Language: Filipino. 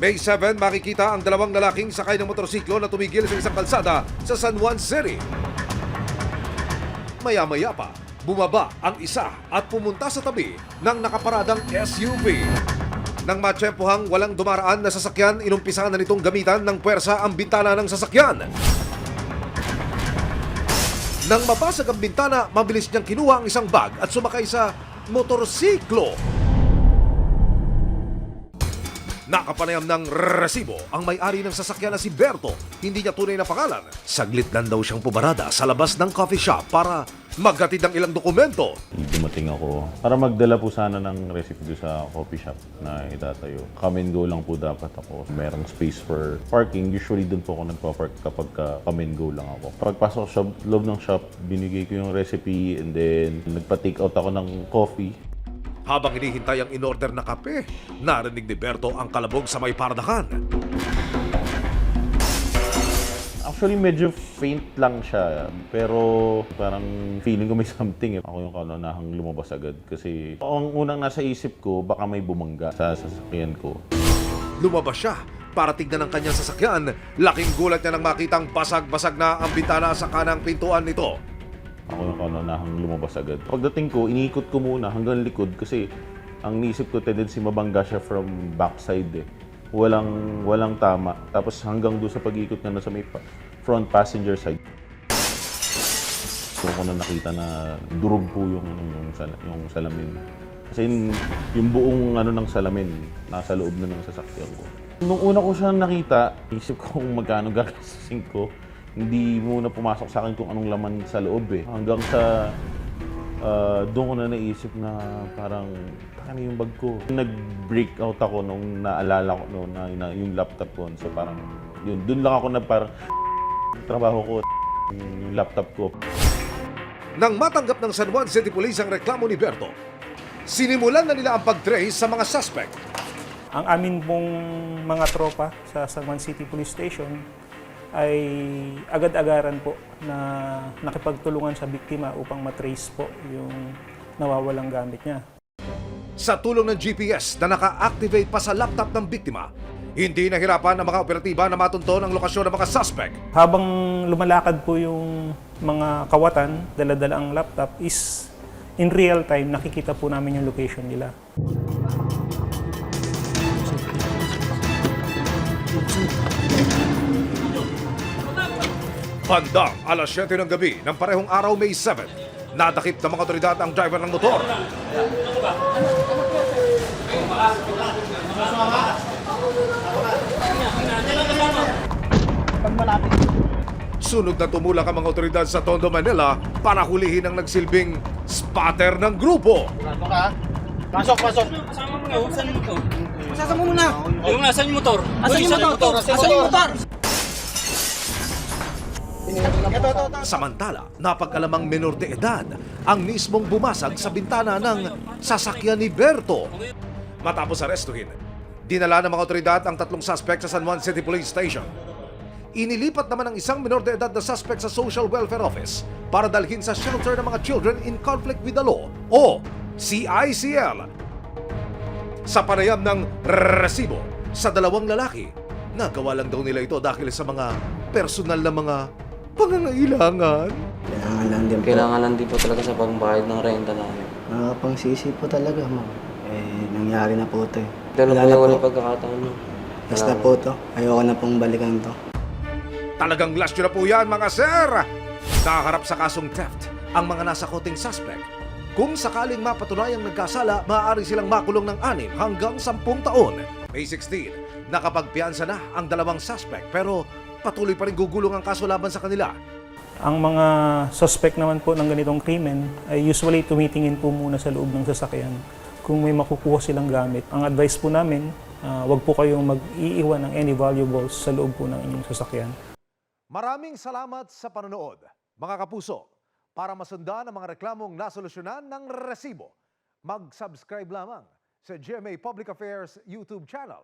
May 7, makikita ang dalawang lalaking sakay ng motorsiklo na tumigil sa isang kalsada sa San Juan City. Maya-maya pa, bumaba ang isa at pumunta sa tabi ng nakaparadang SUV. Nang matsyempohang walang dumaraan na sasakyan, inumpisahan na nitong gamitan ng puwersa ang bintana ng sasakyan. Nang mabasag ang bintana, mabilis niyang kinuha ang isang bag at sumakay sa motorsiklo. Nakapanayam ng resibo ang may-ari ng sasakyan na si Berto. Hindi niya tunay na pangalan. Saglit lang daw siyang pumarada sa labas ng coffee shop para maghatid ng ilang dokumento. Dumating ako para magdala po sana ng recipe doon sa coffee shop na itatayo. Come and go lang po dapat ako. Merong space for parking. Usually doon po ako nagpa-park kapag come and go lang ako. Pagpasok sa loob ng shop, binigay ko yung recipe and then nagpa-take out ako ng coffee. Habang hinihintay ang in-order na kape, narinig ni Berto ang kalabog sa may pardahan. Actually, medyo faint lang siya. Pero parang feeling ko may something. Ako yung kaunahang lumabas agad. Kasi ang unang nasa isip ko, baka may bumangga sa sasakyan ko. Lumabas siya para tignan ang kanyang sasakyan. Laking gulat niya nang makitang basag-basag na ang bintana sa kanang pintuan nito. Ako yung kaunahang lumabas agad. Pagdating ko, iniikot ko muna hanggang likod kasi ang niisip ko tendency mabangga siya from backside eh. Walang tama. Tapos hanggang doon sa pag-ikot na nasa may front passenger side. So ko na nakita na durog po yung salamin. Kasi yung buong ng salamin nasa loob na ng sasakyan ko. Nung una ko siya nakita, isip ko kung magkano gagastusin ko. Hindi muna pumasok sa akin kung anong laman sa loob eh. Hanggang sa doon ko na naisip na parang taka na yung bag ko. Nag-break out ako nung naalala ko noon na yung laptop ko. So parang yun, doon lang ako na parang trabaho ko, yung laptop ko. Nang matanggap ng San Juan City Police ang reklamo ni Berto, sinimulan na nila ang pag-trace sa mga suspect. Ang amin pong mga tropa sa San Juan City Police Station ay agad-agaran po na nakipagtulungan sa biktima upang matrace po yung nawawalang gamit niya. Sa tulong ng GPS na naka-activate pa sa laptop ng biktima, hindi nahirapan ang mga operatiba na matunton ang lokasyon ng mga suspect. Habang lumalakad po yung mga kawatan, dala-dala ang laptop, is in real time nakikita po namin yung location nila. Bandang alas 7 ng gabi ng parehong araw, May 7, nadakip ng mga otoridad ang driver ng motor. Sunod na tumulak ang mga otoridad sa Tondo, Manila para hulihin ang nagsilbing spotter ng grupo. Pasok. Kasama mo ngayon, saan yung motor? Sasama mo muna. Yung nasaan yung motor? Asan yung motor? Asan yung motor? Samantala, napag-alamang menor de edad ang mismong bumasag sa bintana ng sasakyan ni Berto. Matapos arestuhin, dinala ng mga otoridad ang tatlong suspect sa San Juan City Police Station. Inilipat naman ang isang menor de edad na suspect sa Social Welfare Office para dalhin sa Shelter ng mga Children in Conflict with the Law o CICL. Sa panayam ng resibo sa dalawang lalaki, nagawa lang daw nila ito dahil sa mga personal na mga pangangailangan. Kailangan lang din po talaga sa pangbayad ng renta namin. Nakakapangsisi po talaga, ma'am. Nangyari na po ito eh. Pero Wala na wala po. pagkakataon mo. Basta po to. Ayoko na pong balikan to. Talagang last yun na po yan, mga sir! Nakaharap sa kasong theft ang mga nasa koting suspect. Kung sakaling mapatunayang nagkasala, maaari silang makulong ng 6 hanggang 10 taon. May 16, nakapagpiansa na ang dalawang suspect pero patuloy pa rin gugulong ang kaso laban sa kanila. Ang mga suspect naman po ng ganitong krimen ay usually tumitingin po muna sa loob ng sasakyan kung may makukuha silang gamit. Ang advice po namin, wag po kayong mag-iiwan ng any valuables sa loob po ng inyong sasakyan. Maraming salamat sa panonood, mga kapuso. Para masundan ang mga reklamong nasolusyonan ng resibo, mag-subscribe lamang sa GMA Public Affairs YouTube channel.